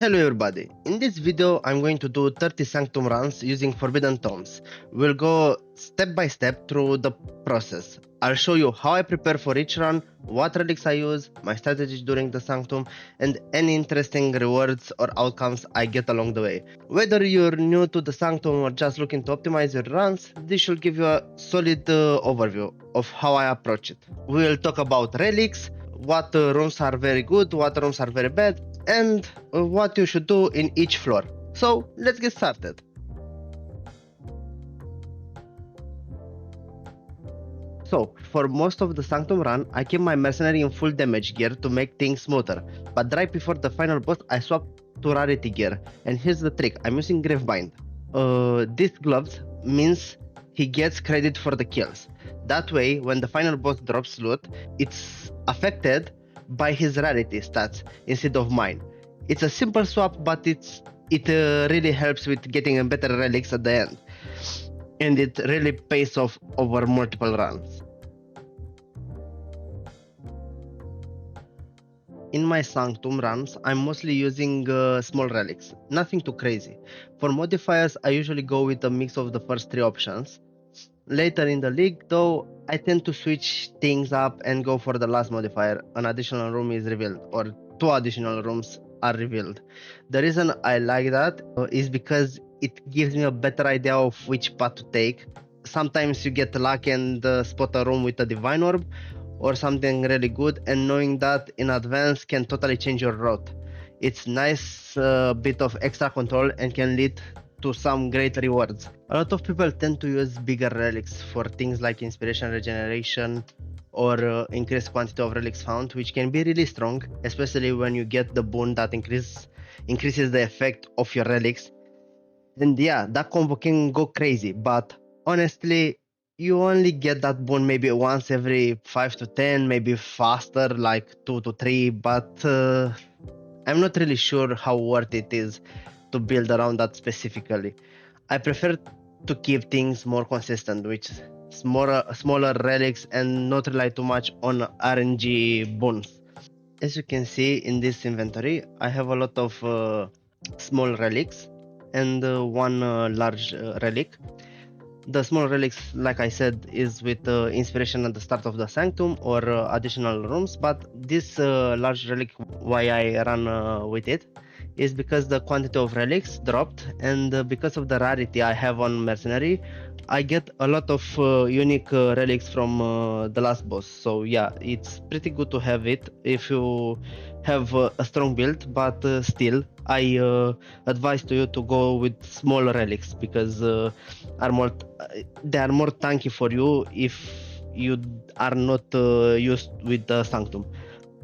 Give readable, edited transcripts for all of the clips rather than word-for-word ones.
Hello everybody, in this video I'm going to do 30 Sanctum runs using Forbidden Tomes. We'll go step by step through the process. I'll show you how I prepare for each run, what relics I use, my strategies during the Sanctum, and any interesting rewards or outcomes I get along the way. Whether you're new to the Sanctum or just looking to optimize your runs, this should give you a solid overview of how I approach it. We'll talk about relics, what rooms are very good, what rooms are very bad, and what you should do in each floor. So let's get started. So for most of the Sanctum run, I keep my Mercenary in full damage gear to make things smoother, but right before the final boss I swap to rarity gear, and here's the trick, I'm using Gravebind. These gloves means he gets credit for the kills. That way, when the final boss drops loot, it's affected by his rarity stats instead of mine. It's a simple swap, but it really helps with getting better relics at the end, and it really pays off over multiple runs. In my Sanctum runs, I'm mostly using small relics, nothing too crazy. For modifiers, I usually go with a mix of the first three options. Later in the league, though, I tend to switch things up and go for the last modifier. An additional room is revealed, or two additional rooms are revealed. The reason I like that is because it gives me a better idea of which path to take. Sometimes you get lucky and spot a room with a divine orb or something really good, and knowing that in advance can totally change your route. It's nice bit of extra control and can lead to some great rewards. A lot of people tend to use bigger relics for things like inspiration regeneration or increased quantity of relics found, which can be really strong, especially when you get the boon that increases the effect of your relics. And yeah, that combo can go crazy, but honestly, you only get that boon maybe once every 5 to 10, maybe faster, like 2 to 3, but I'm not really sure how worth it is to build around that specifically. I prefer to keep things more consistent, which smaller relics and not rely too much on RNG boons. As you can see in this inventory, I have a lot of small relics and one large relic. The small relics, like I said, is with inspiration at the start of the Sanctum or additional rooms, but this large relic, why I run with it, is because the quantity of relics dropped, and because of the rarity I have on Mercenary, I get a lot of unique relics from the last boss. So yeah, it's pretty good to have it if you have a strong build, but still I advise to you to go with small relics because they are more tanky for you if you are not used with the Sanctum.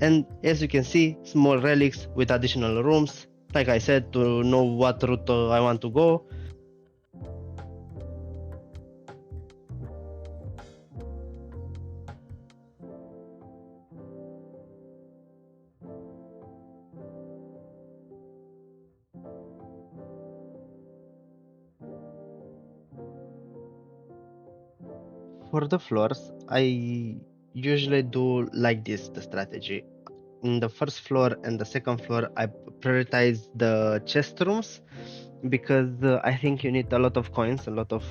And as you can see, small relics with additional rooms, like I said, to know what route I want to go. For the floors, I usually do like this, the strategy. In the first floor and the second floor, I prioritize the chest rooms because I think you need a lot of coins, a lot of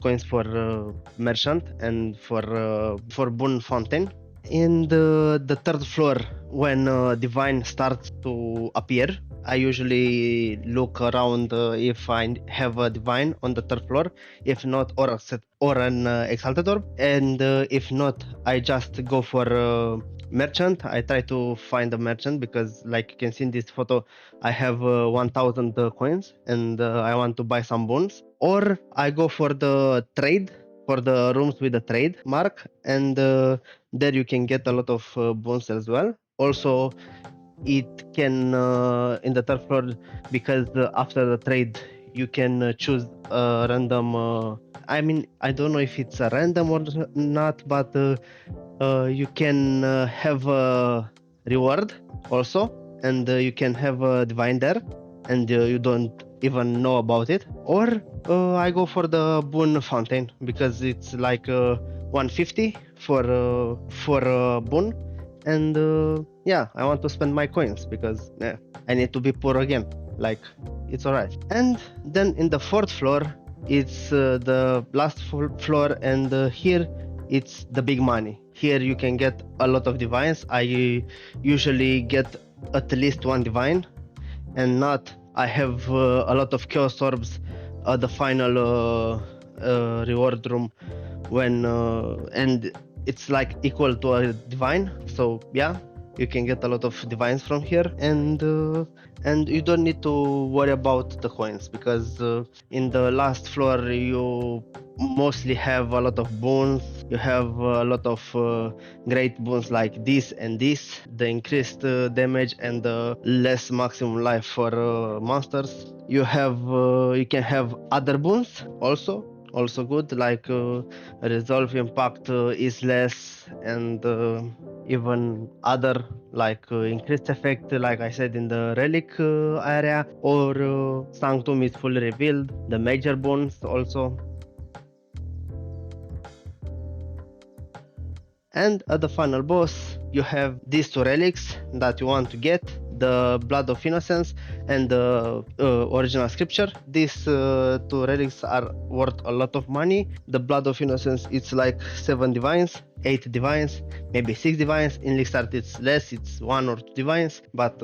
coins for merchant and for boon fountain. In the third floor, when divine starts to appear, I usually look around if I have a divine on the third floor. If not, or an exalted orb, and if not, I just go for merchant. I try to find a merchant because, like you can see in this photo, I have 1000 coins and I want to buy some boons. Or I go for the trade, for the rooms with the trade mark, and there you can get a lot of boons as well. Also, it can in the third floor, because after the trade you can choose a random I mean, I don't know if it's a random or not, but you can have a reward also, and you can have a divine there, and you don't even know about it. Or I go for the boon fountain because it's like 150 for boon, and yeah, I want to spend my coins because I need to be poor again. Like, it's alright. And then in the fourth floor, it's the last floor, and here it's the big money. Here you can get a lot of divines. I usually get at least one divine, and not I have a lot of chaos orbs at the final reward room when and it's like equal to a divine. So yeah, you can get a lot of divines from here, and you don't need to worry about the coins because in the last floor you mostly have a lot of boons. You have a lot of great boons like this and this, the increased damage and the less maximum life for monsters. You can have other boons also good, like resolve impact is less, and even other like increased effect, like I said, in the relic area, or sanctum is fully revealed, the major boons also. And at the final boss, you have these two relics that you want to get, the Blood of Innocence and the original scripture. These two relics are worth a lot of money. The Blood of Innocence, it's like 7 divines, 8 divines, maybe 6 divines. In LUCKYYY it's less, it's 1 or 2 divines, but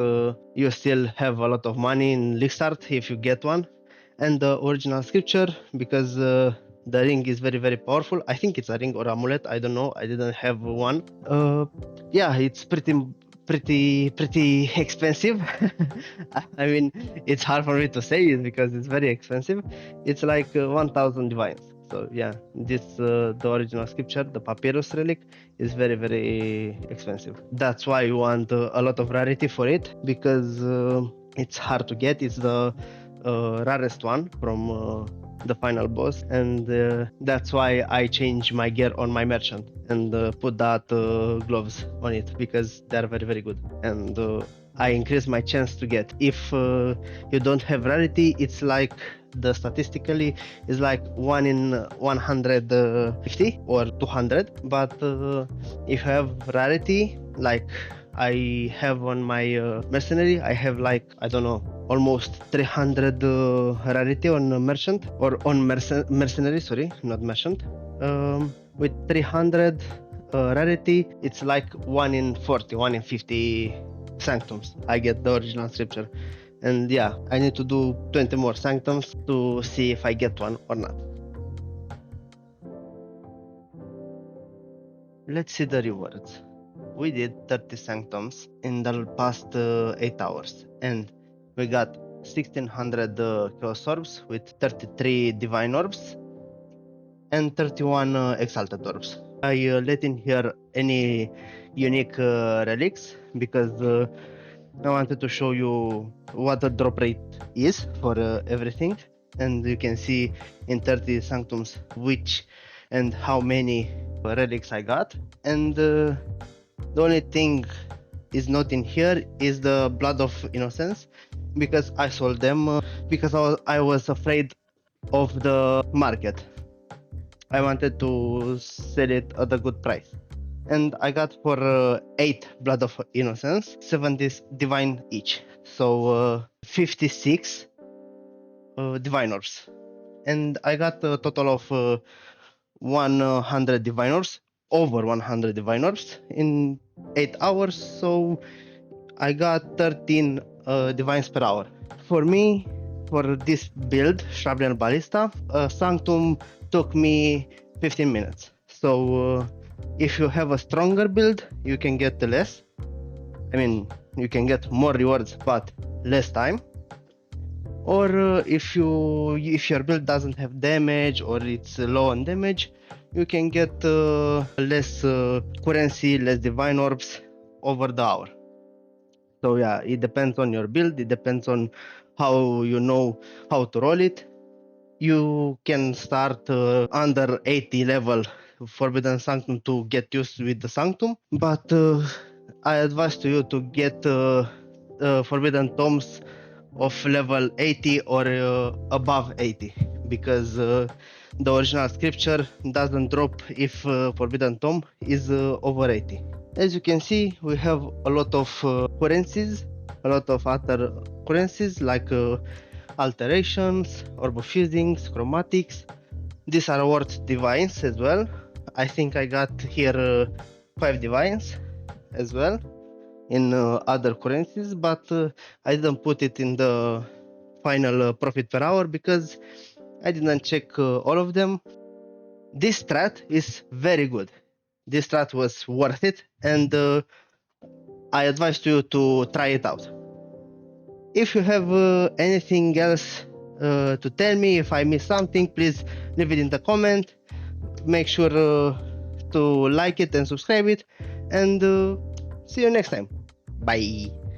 you still have a lot of money in LUCKYYY if you get one. And the original scripture, because the ring is very powerful. I think it's a ring or amulet, I don't know, I didn't have one. Yeah, it's pretty expensive. I mean, it's hard for me to say it because it's very expensive. It's like 1000 divines. So yeah, this the original scripture, the papyrus relic, is very expensive. That's why you want a lot of rarity for it, because it's hard to get. It's the rarest one from the final boss, and that's why I change my gear on my merchant and put that gloves on it, because they're very good, and I increase my chance to get. If you don't have rarity, it's like the statistically is like 1 in 150 or 200, but if you have rarity, like I have on my mercenary, I have like, I don't know, almost 300 rarity on merchant, or on mercenary, sorry, not merchant. With 300 rarity, it's like 1 in 40, 1 in 50 sanctums. I get the original scripture. And yeah, I need to do 20 more sanctums to see if I get one or not. Let's see the rewards. We did 30 sanctums in the past 8 hours, and we got 1600 chaos orbs with 33 divine orbs and 31 exalted orbs. I let in here any unique relics because I wanted to show you what the drop rate is for everything, and you can see in 30 sanctums which and how many relics I got. And the only thing is not in here is the Blood of Innocence, because I sold them because I was afraid of the market. I wanted to sell it at a good price, and I got for 8 Blood of Innocence, 70 divine each, so 56 divine orbs, and I got a total of 100 divine orbs, over 100 divine orbs in 8 hours, so I got 13 divines per hour. For me, for this build, Shrapnel Ballista, Sanctum took me 15 minutes. So if you have a stronger build, you can get less. I mean, you can get more rewards, but less time. Or if your build doesn't have damage, or it's low on damage, you can get less currency, less divine orbs over the hour. So yeah, it depends on your build, it depends on how you know how to roll it. You can start under 80 level Forbidden Sanctum to get used with the Sanctum, but I advise to you to get Forbidden Tomes of level 80 or above 80, because the original scripture doesn't drop if Forbidden Tome is over 80. As you can see, we have a lot of currencies, a lot of other currencies like alterations, orbofusings, chromatics. These are worth divines as well. I think I got here 5 divines as well in other currencies, but I didn't put it in the final profit per hour because I didn't check all of them. This strat is very good. This strat was worth it, and I advise you to try it out. If you have anything else to tell me, if I missed something, please leave it in the comment. Make sure to like it and subscribe it, and see you next time. Bye.